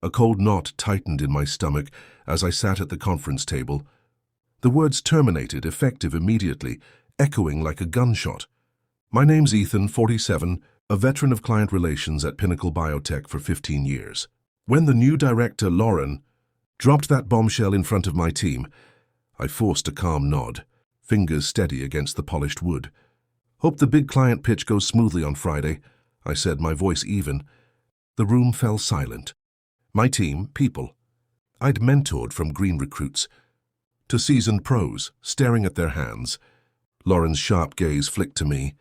A cold knot tightened in my stomach as I sat at the conference table. The words terminated, effective immediately, echoing like a gunshot. My name's Ethan, 47, a veteran of client relations at Pinnacle Biotech for 15 years. When the new director, Lauren, dropped that bombshell in front of my team, I forced a calm nod, fingers steady against the polished wood. Hope the big client pitch goes smoothly on Friday, I said, my voice even. The room fell silent. My team, people I'd mentored from green recruits to seasoned pros staring at their hands. Lauren's sharp gaze flicked to me.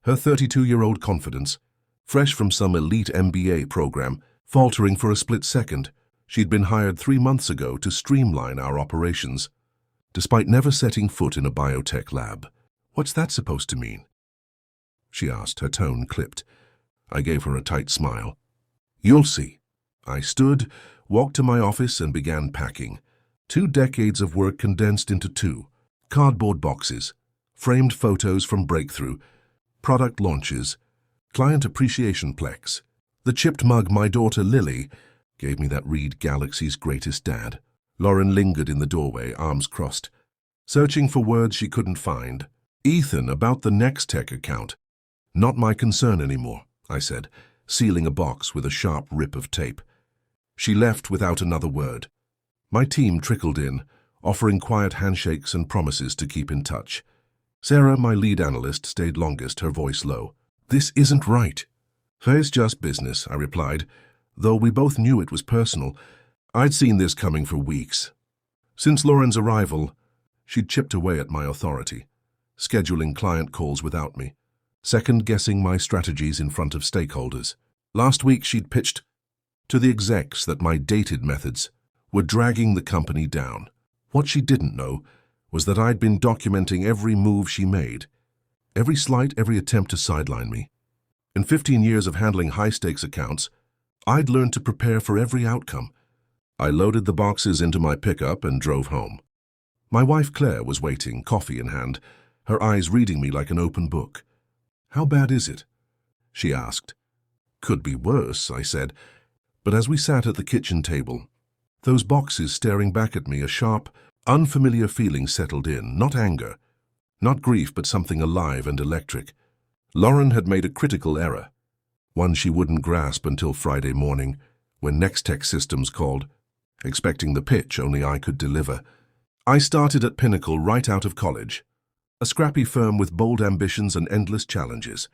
Her 32-year-old confidence, fresh from some elite MBA program, faltering for a split second. She'd been hired 3 months ago to streamline our operations, despite never setting foot in a biotech lab. What's that supposed to mean? She asked, her tone clipped. I gave her a tight smile. You'll see. I stood, walked to my office and began packing. 2 decades of work condensed into 2. Cardboard boxes, framed photos from Breakthrough, product launches, client appreciation plex. The chipped mug my daughter Lily gave me that read Galaxy's greatest dad. Lauren lingered in the doorway, arms crossed, searching for words she couldn't find. Ethan, about the Nextech account. Not my concern anymore, I said, sealing a box with a sharp rip of tape. She left without another word. My team trickled in, offering quiet handshakes and promises to keep in touch. Sarah, my lead analyst, stayed longest, her voice low. This isn't right. It's just business, I replied, though we both knew it was personal. I'd seen this coming for weeks. Since Lauren's arrival, she'd chipped away at my authority, scheduling client calls without me, second-guessing my strategies in front of stakeholders. Last week she'd pitched to the execs that my dated methods were dragging the company down. What she didn't know was that I'd been documenting every move she made, every slight, every attempt to sideline me. In 15 years of handling high-stakes accounts, I'd learned to prepare for every outcome. I loaded the boxes into my pickup and drove home. My wife Claire was waiting, coffee in hand, her eyes reading me like an open book. How bad is it? She asked. Could be worse, I said, but as we sat at the kitchen table, those boxes staring back at me, a sharp, unfamiliar feeling settled in, not anger, not grief, but something alive and electric. Lauren had made a critical error, one she wouldn't grasp until Friday morning, when Nextech Systems called, expecting the pitch only I could deliver. I started at Pinnacle right out of college, a scrappy firm with bold ambitions and endless challenges.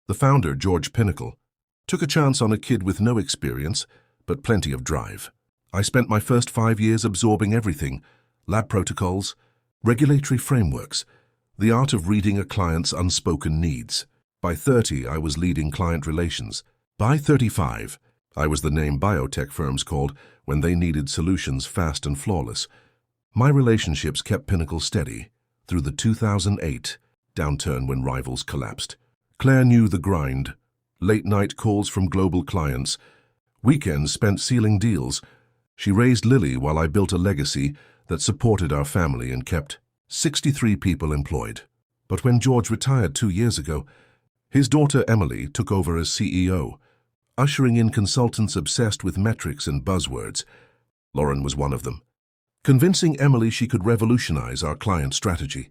The founder, George Pinnacle, took a chance on a kid with no experience, but plenty of drive. I spent my first 5 years absorbing everything: lab protocols, regulatory frameworks, the art of reading a client's unspoken needs. By 30, I was leading client relations. By 35, I was the name biotech firms called when they needed solutions fast and flawless. My relationships kept Pinnacle steady through the 2008 downturn when rivals collapsed. Claire knew the grind. Late-night calls from global clients, weekends spent sealing deals. She raised Lily while I built a legacy that supported our family and kept 63 people employed. But when George retired 2 years ago, his daughter Emily took over as CEO, ushering in consultants obsessed with metrics and buzzwords. Lauren was one of them, convincing Emily she could revolutionize our client strategy.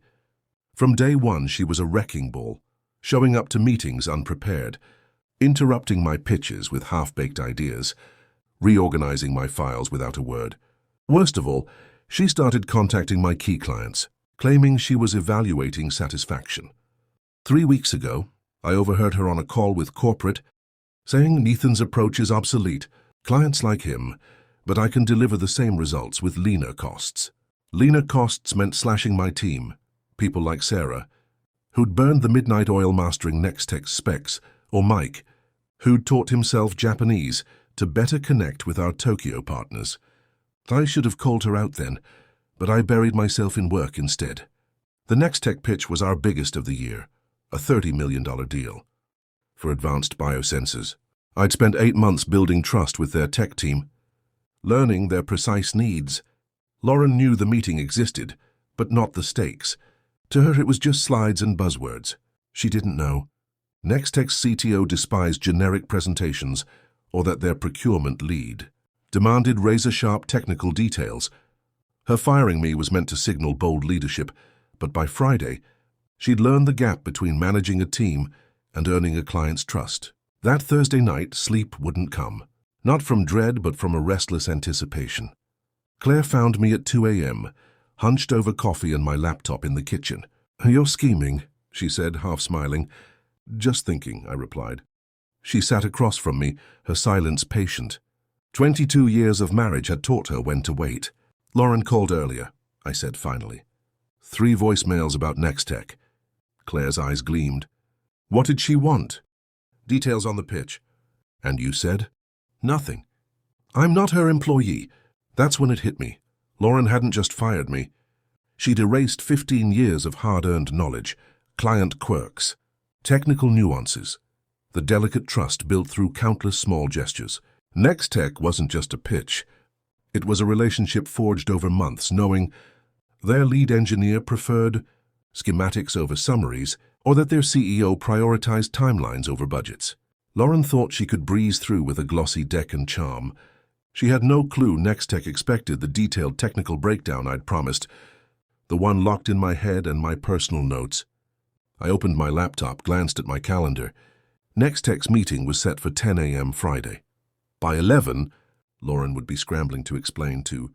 From day one, she was a wrecking ball, showing up to meetings unprepared, interrupting my pitches with half-baked ideas, reorganizing my files without a word. Worst of all, she started contacting my key clients, claiming she was evaluating satisfaction. 3 weeks ago, I overheard her on a call with corporate, saying Ethan's approach is obsolete. Clients like him, but I can deliver the same results with leaner costs. Leaner costs meant slashing my team, people like Sarah, who'd burned the midnight oil mastering Nextech specs, or Mike, who'd taught himself Japanese to better connect with our Tokyo partners. I should have called her out then, but I buried myself in work instead. The Nextech pitch was our biggest of the year, a $30 million deal for advanced biosensors. I'd spent 8 months building trust with their tech team, learning their precise needs. Lauren knew the meeting existed, but not the stakes. To her, it was just slides and buzzwords. She didn't know Nextech's CTO despised generic presentations, or that their procurement lead demanded razor-sharp technical details. Her firing me was meant to signal bold leadership, but by Friday, she'd learned the gap between managing a team and earning a client's trust. That Thursday night, sleep wouldn't come. Not from dread, but from a restless anticipation. Claire found me at 2 a.m., hunched over coffee and my laptop in the kitchen. "You're scheming," she said, half smiling. "Just thinking," I replied. She sat across from me, her silence patient. 22 years of marriage had taught her when to wait. "Lauren called earlier," I said finally. 3 voicemails about Nextech. Claire's eyes gleamed. "What did she want?" "Details on the pitch." "And you said?" "Nothing." "I'm not her employee." That's when it hit me. Lauren hadn't just fired me. She'd erased 15 years of hard-earned knowledge, client quirks, technical nuances, the delicate trust built through countless small gestures. Nextech wasn't just a pitch. It was a relationship forged over months, knowing their lead engineer preferred schematics over summaries, or that their CEO prioritized timelines over budgets. Lauren thought she could breeze through with a glossy deck and charm. She had no clue Nextech expected the detailed technical breakdown I'd promised, the one locked in my head and my personal notes. I opened my laptop, glanced at my calendar. Nextech's meeting was set for 10 a.m. Friday. By 11, Lauren would be scrambling to explain to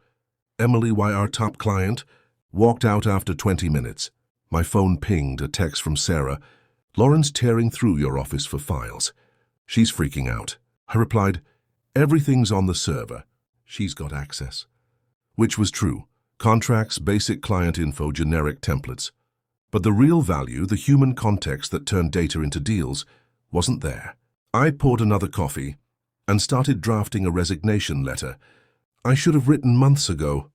Emily why our top client walked out after 20 minutes. My phone pinged, a text from Sarah. "Lauren's tearing through your office for files. She's freaking out." I replied, "Everything's on the server. She's got access." Which was true. Contracts, basic client info, generic templates. But the real value, the human context that turned data into deals, wasn't there. I poured another coffee and started drafting a resignation letter I should have written months ago,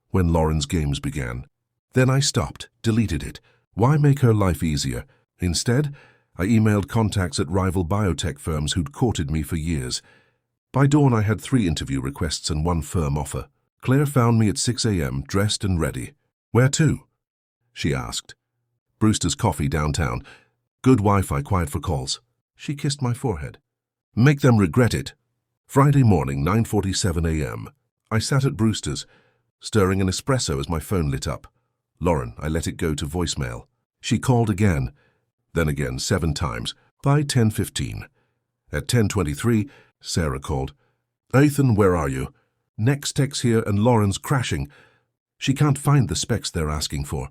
when Lauren's games began. Then I stopped, deleted it. Why make her life easier? Instead, I emailed contacts at rival biotech firms who'd courted me for years. By dawn, I had 3 interview requests and 1 firm offer. Claire found me at 6 a.m., dressed and ready. "Where to?" she asked. "Brewster's Coffee downtown. Good Wi-Fi, quiet for calls." She kissed my forehead. "Make them regret it." Friday morning, 9:47 a.m. I sat at Brewster's, stirring an espresso as my phone lit up. Lauren, I let it go to voicemail. She called again, then again 7 times, by 10:15. At 10:23, Sarah called. "Ethan, where are you? Nextech's here and Lauren's crashing. She can't find the specs they're asking for."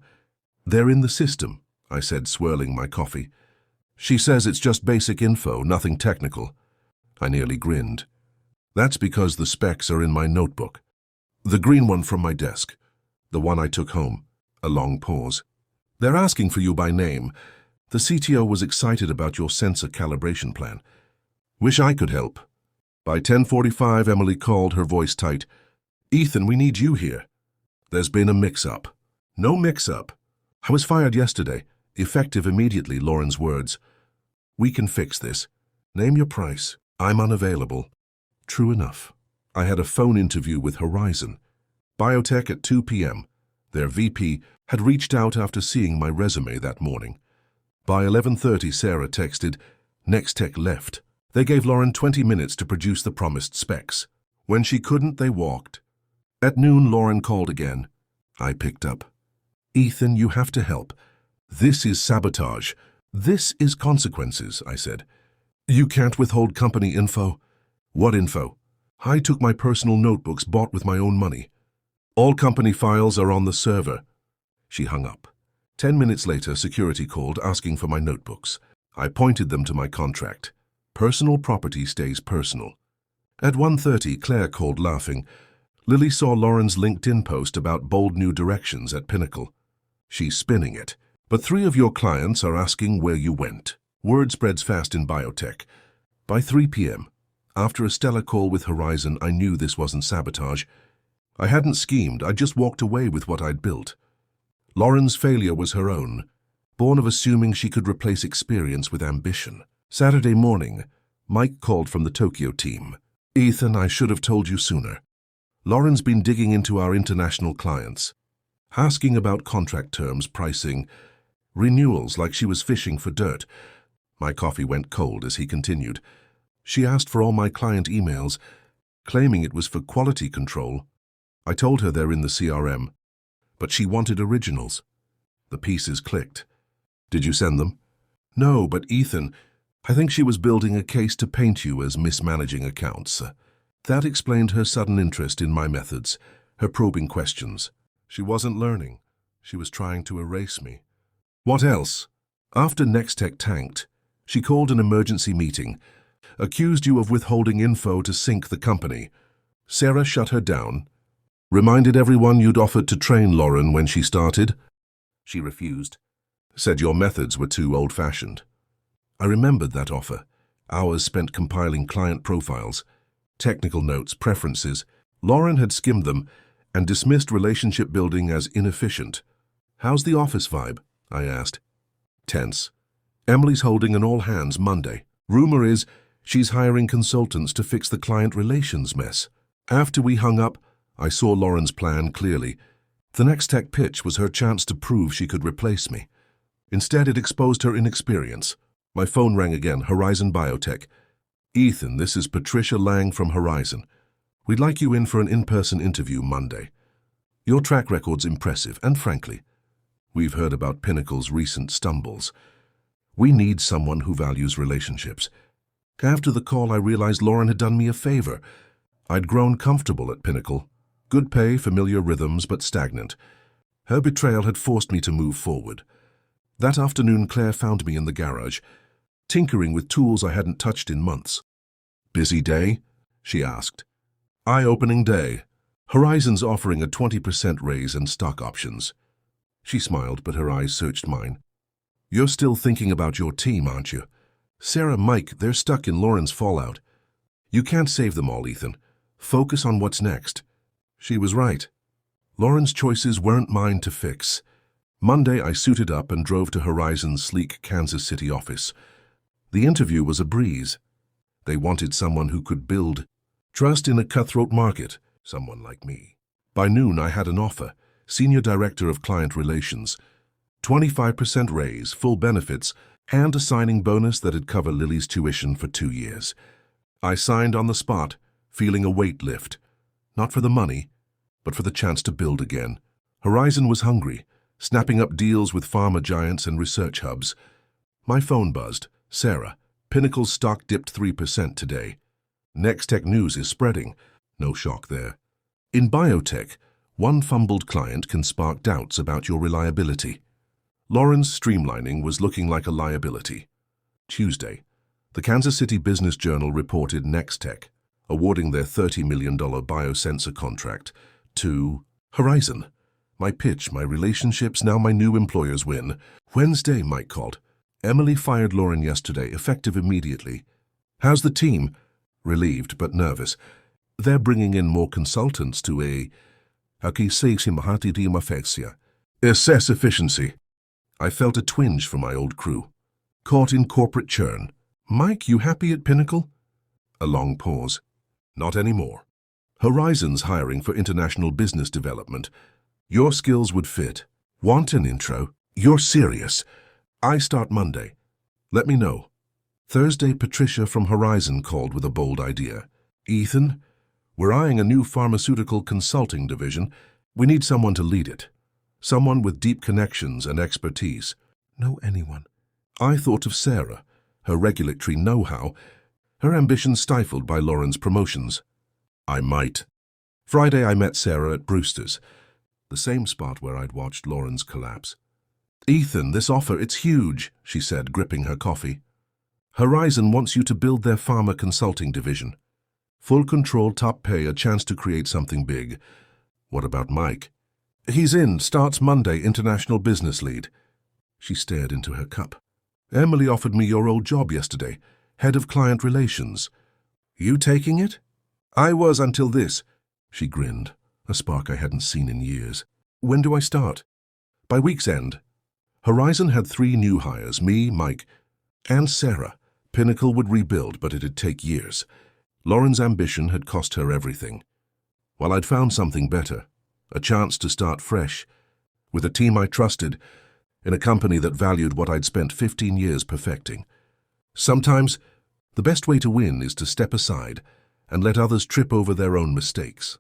"They're in the system," I said, swirling my coffee. "She says it's just basic info, nothing technical." I nearly grinned. "That's because the specs are in my notebook. The green one from my desk. The one I took home." A long pause. "They're asking for you by name. The CTO was excited about your sensor calibration plan. Wish I could help." By 10:45, Emily called, her voice tight. "Ethan, we need you here." "There's been a mix-up." "No mix-up. I was fired yesterday. Effective immediately," Lauren's words. "We can fix this. Name your price." "I'm unavailable." True enough. I had a phone interview with Horizon. Biotech at 2 p.m. Their VP had reached out after seeing my resume that morning. By 11:30, Sarah texted, "Nextech left." They gave Lauren 20 minutes to produce the promised specs. When she couldn't, they walked. At noon, Lauren called again. I picked up. "Ethan, you have to help. This is sabotage. This is consequences," I said. "You can't withhold company info." "What info?" "I took my personal notebooks bought with my own money. All company files are on the server." She hung up. 10 minutes later, security called asking for my notebooks. I pointed them to my contract. Personal property stays personal. At 1:30, Claire called laughing. Lily saw Lauren's LinkedIn post about bold new directions at Pinnacle. "She's spinning it. But 3 of your clients are asking where you went." Word spreads fast in biotech. By 3 p.m., after a stellar call with Horizon, I knew this wasn't sabotage. I hadn't schemed, I just walked away with what I'd built. Lauren's failure was her own, born of assuming she could replace experience with ambition. Saturday morning, Mike called from the Tokyo team. "Ethan, I should have told you sooner. Lauren's been digging into our international clients, asking about contract terms, pricing, renewals like she was fishing for dirt." My coffee went cold as he continued. "She asked for all my client emails. claiming it was for quality control. I told her they're in the CRM, but she wanted originals. The pieces clicked. Did you send them? No, but Ethan, I think she was building a case to paint you as mismanaging accounts. That explained her sudden interest in my methods, her probing questions. She wasn't learning. She was trying to erase me. What else? After Nextech tanked, she called an emergency meeting, accused you of withholding info to sink the company. Sarah shut her down, reminded everyone you'd offered to train Lauren when she started. She refused, said your methods were too old-fashioned. I remembered that offer, hours spent compiling client profiles, technical notes, preferences. Lauren had skimmed them and dismissed relationship building as inefficient. How's the office vibe? I asked. Tense. Emily's holding an all-hands Monday. Rumor is she's hiring consultants to fix the client relations mess. After we hung up, I saw Lauren's plan clearly. The Nextech pitch was her chance to prove she could replace me. Instead, it exposed her inexperience. My phone rang again, Horizon Biotech. Ethan, this is Patricia Lang from Horizon. We'd like you in for an in-person interview Monday. Your track record's impressive, and frankly, we've heard about Pinnacle's recent stumbles. We need someone who values relationships. After the call, I realized Lauren had done me a favor. I'd grown comfortable at Pinnacle. Good pay, familiar rhythms, but stagnant. Her betrayal had forced me to move forward. That afternoon, Claire found me in the garage, tinkering with tools I hadn't touched in months. Busy day? She asked. Eye-opening day. Horizon's offering a 20% raise and stock options. She smiled, but her eyes searched mine. You're still thinking about your team, aren't you? Sarah, Mike, they're stuck in Lauren's fallout. You can't save them all, Ethan. Focus on what's next. She was right. Lauren's choices weren't mine to fix. Monday, I suited up and drove to Horizon's sleek Kansas City office. The interview was a breeze. They wanted someone who could build trust in a cutthroat market, someone like me. By noon, I had an offer, Senior Director of Client Relations, 25% raise, full benefits, and a signing bonus that'd cover Lily's tuition for 2 years. I signed on the spot, feeling a weight lift. Not for the money, but for the chance to build again. Horizon was hungry, snapping up deals with pharma giants and research hubs. My phone buzzed. Sarah, Pinnacle's stock dipped 3% today. Nextech news is spreading. No shock there. In biotech, one fumbled client can spark doubts about your reliability. Lauren's streamlining was looking like a liability. Tuesday, the Kansas City Business Journal reported Nextech awarding their $30 million biosensor contract to Horizon. My pitch, my relationships, now my new employer's win. Wednesday, Mike called. Emily fired Lauren yesterday, effective immediately. How's the team? Relieved but nervous. They're bringing in more consultants to assess efficiency. I felt a twinge for my old crew. Caught in corporate churn. Mike, you happy at Pinnacle? A long pause. Not anymore. Horizon's hiring for international business development. Your skills would fit. Want an intro? You're serious. I start Monday. Let me know. Thursday, Patricia from Horizon called with a bold idea. Ethan, we're eyeing a new pharmaceutical consulting division. We need someone to lead it. Someone with deep connections and expertise. Know anyone? I thought of Sarah, her regulatory know-how, her ambition stifled by Lauren's promotions. I might. Friday, I met Sarah at Brewster's, the same spot where I'd watched Lauren's collapse. Ethan, this offer, it's huge, she said, gripping her coffee. Horizon wants you to build their pharma consulting division. Full control, top pay, a chance to create something big. What about Mike? He's in, starts Monday, international business lead. She stared into her cup. Emily offered me your old job yesterday, head of client relations. You taking it? I was until this. She grinned, a spark I hadn't seen in years. When do I start? By week's end. Horizon had 3 new hires, me, Mike, and Sarah. Pinnacle would rebuild, but it'd take years. Lauren's ambition had cost her everything. While I'd found something better, a chance to start fresh, with a team I trusted, in a company that valued what I'd spent 15 years perfecting. Sometimes, the best way to win is to step aside and let others trip over their own mistakes.